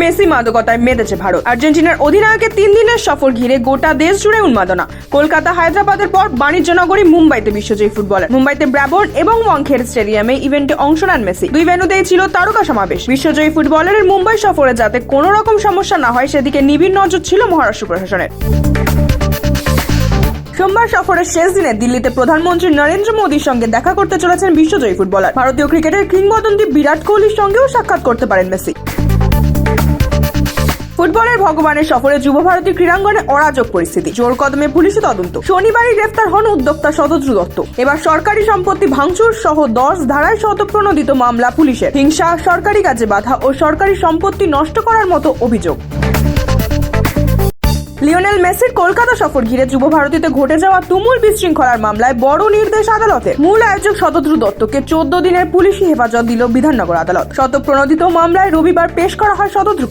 Messi মাদকতায় মেতেছে Bharat. আর্জেন্টিনার অধিনায়কের 3 দিনের সফর ঘিরে গোটা দেশ জুড়ে উন্মাদনা। কলকাতা, হায়দ্রাবাদের পর বাণিজ্য নগরী মুম্বাইতে বিশ্বজয়ী ফুটবলার। মুম্বাইতে ব্রাবোর্ন এবং ওয়াংখেড়ে স্টেডিয়ামে ইভেন্টে অংশ নেন মেসি। দুই ভেন্যুতেই ছিল তারকা সমাবেশ। বিশ্বজয়ী ফুটবলারের মুম্বাই সফরে যাতে কোনো রকম সমস্যা না হয় সেদিকে নিবিড় নজর ছিল মহারাষ্ট্র প্রশাসনের। সোমবার সফরের শেষ দিনে দিল্লিতে প্রধানমন্ত্রী নরেন্দ্র মোদীর সঙ্গে দেখা করতে চলেছেন বিশ্বজয়ী ফুটবলার। ভারতীয় ক্রিকেটের কিংবদন্তি বিরাট কোহলির সঙ্গেও সাক্ষাৎ করতে পারেন মেসি। ফুটবলের ভগবানের সফরে যুব ভারতী ক্রীড়াঙ্গনে অরাজক পরিস্থিতি, জোর কদমে পুলিশি তদন্ত। শনিবারই গ্রেফতার হন উদ্যোক্তা শতদ্রু দত্ত। এবার সরকারি সম্পত্তি ভাঙচুর সহ 10 ধারায় শতপ্রণোদিত মামলা পুলিশের। হিংসা, সরকারি কাজে বাধা ও সরকারি সম্পত্তি নষ্ট করার মতো অভিযোগ। লিওনেল মেসির কলকাতা সফর ঘিরে যুব ভারতীতে ঘটে যাওয়া তুমুল বিশৃঙ্খলার মামলায় বড় নির্দেশ আদালতের। মূল আয়োজক শতদ্রু দত্তকে 14 দিনের পুলিশি হেফাজত দিল বিধাননগর আদালত। শতপ্রণোদিত মামলায় রবিবার পেশ করা হয় শতদ্রু।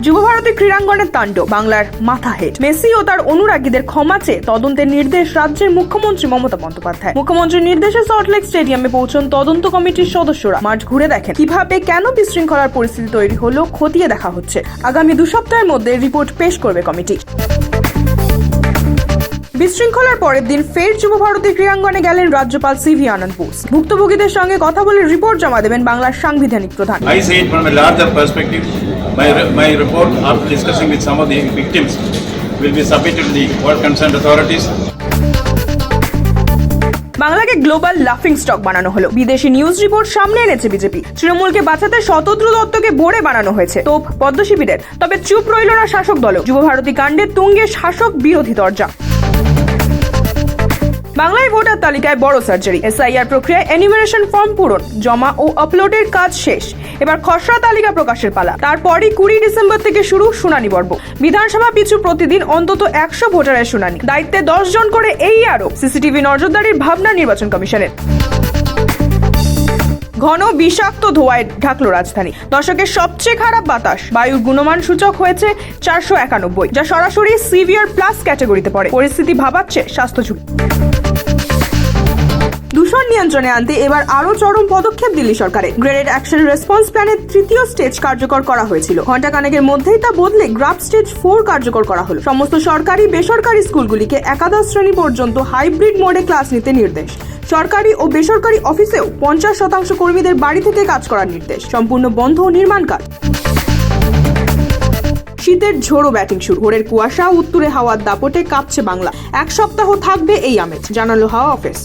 যুব ভারতী ক্রীড়াঙ্গনের তাণ্ডব, বাংলার মাথা হেট। মেসি ও তার অনুরাগীদের ক্ষমা চেয়ে তদন্তের নির্দেশ রাজ্যের মুখ্যমন্ত্রী মমতা বন্দ্যোপাধ্যায়। মুখ্যমন্ত্রীর নির্দেশে সল্টলেক স্টেডিয়ামে পৌঁছন তদন্ত কমিটির সদস্যরা। মাঠ ঘুরে দেখেন কিভাবে কেন বিশৃঙ্খলার পরিস্থিতি তৈরি হলো খতিয়ে দেখা হচ্ছে। আগামী 2 সপ্তাহের মধ্যে রিপোর্ট পেশ করবে কমিটি। বিশৃঙ্খলার পরের দিন ফের যুব ভারতী ক্রীড়াঙ্গনে গেলেন রাজ্যপাল সিভি আনন্দ বোস। ভুক্তভোগীদের সঙ্গে কথা বলে রিপোর্ট জমা দেবেন বাংলার সাংবিধানিক প্রধান। I see it from a larger perspective. My report, after discussing with some of the victims, will be submitted to the all concerned authorities. বাংলাকে গ্লোবাল লাফিং স্টক বানানো হলো। বিদেশি নিউজ রিপোর্ট সামনে এনেছে বিজেপি। তৃণমূলকে বাঁচাতে শতদ্রু দত্তকে বোড়ে বানানো হয়েছে তোপ পদ্ম শিবিরের। তবে চুপ রইল না শাসক দল। যুব ভারতী কাণ্ডে তুঙ্গে শাসক বিরোধী দরজা। বাংলায় ভোটার তালিকায় বড় সার্জারি। এসআইআর প্রক্রিয়ায় এনিউমারেশন ফর্ম পূরণ, জমা ও আপলোডের কাজ শেষ। এবার খসড়া তালিকা প্রকাশের পালা। তারপরই 20 ডিসেম্বর থেকে শুরু শুনানি পর্ব। বিধানসভা পিছু প্রতিদিন অন্তত 100 ভোটারের শুনানি। দায়িত্বে 10 জন করে এই আরও। সিসিটিভি নজরদারির ভাবনা নির্বাচন কমিশনের। ঘন বিষাক্ত ধোঁয়ায় ঢাকলো রাজধানী। দশকের সবচেয়ে খারাপ বাতাস। বায়ুর গুণমান সূচক হয়েছে 491, যা সরাসরি সিভিয়ার প্লাস ক্যাটাগরিতে পড়ে। পরিস্থিতি ভাবাচ্ছে স্বাস্থ্য ঝুঁকি। দূষণ নিয়ন্ত্রণে আনতে এবার আরো চরম পদক্ষেপ দিল্লি সরকারের। গ্রেডেড অ্যাকশন রেসপন্স প্ল্যানের 3য় স্টেজ কার্যকর করা হয়েছিল। ঘণ্টাখানেকের মধ্যেই তা বদলে গ্রাফ স্টেজ 4 কার্যকর করা হলো। সমস্ত সরকারি বেসরকারি স্কুলগুলিকে একাদশ শ্রেণী পর্যন্ত হাইব্রিড মোডে ক্লাস নিতে নির্দেশ। সরকারি ও বেসরকারি অফিসেও 50% কর্মীদের বাড়ি থেকে কাজ করার নির্দেশ। সম্পূর্ণ বন্ধ নির্মাণ কাজ। শীতের ঝোড়ো ব্যাটিং শুরু। ভোরের কুয়াশা, উত্তুরে হাওয়ার দাপটে কাঁপছে বাংলা। 1 সপ্তাহ থাকবে এই আমেজ, জানালো হাওয়া অফিস।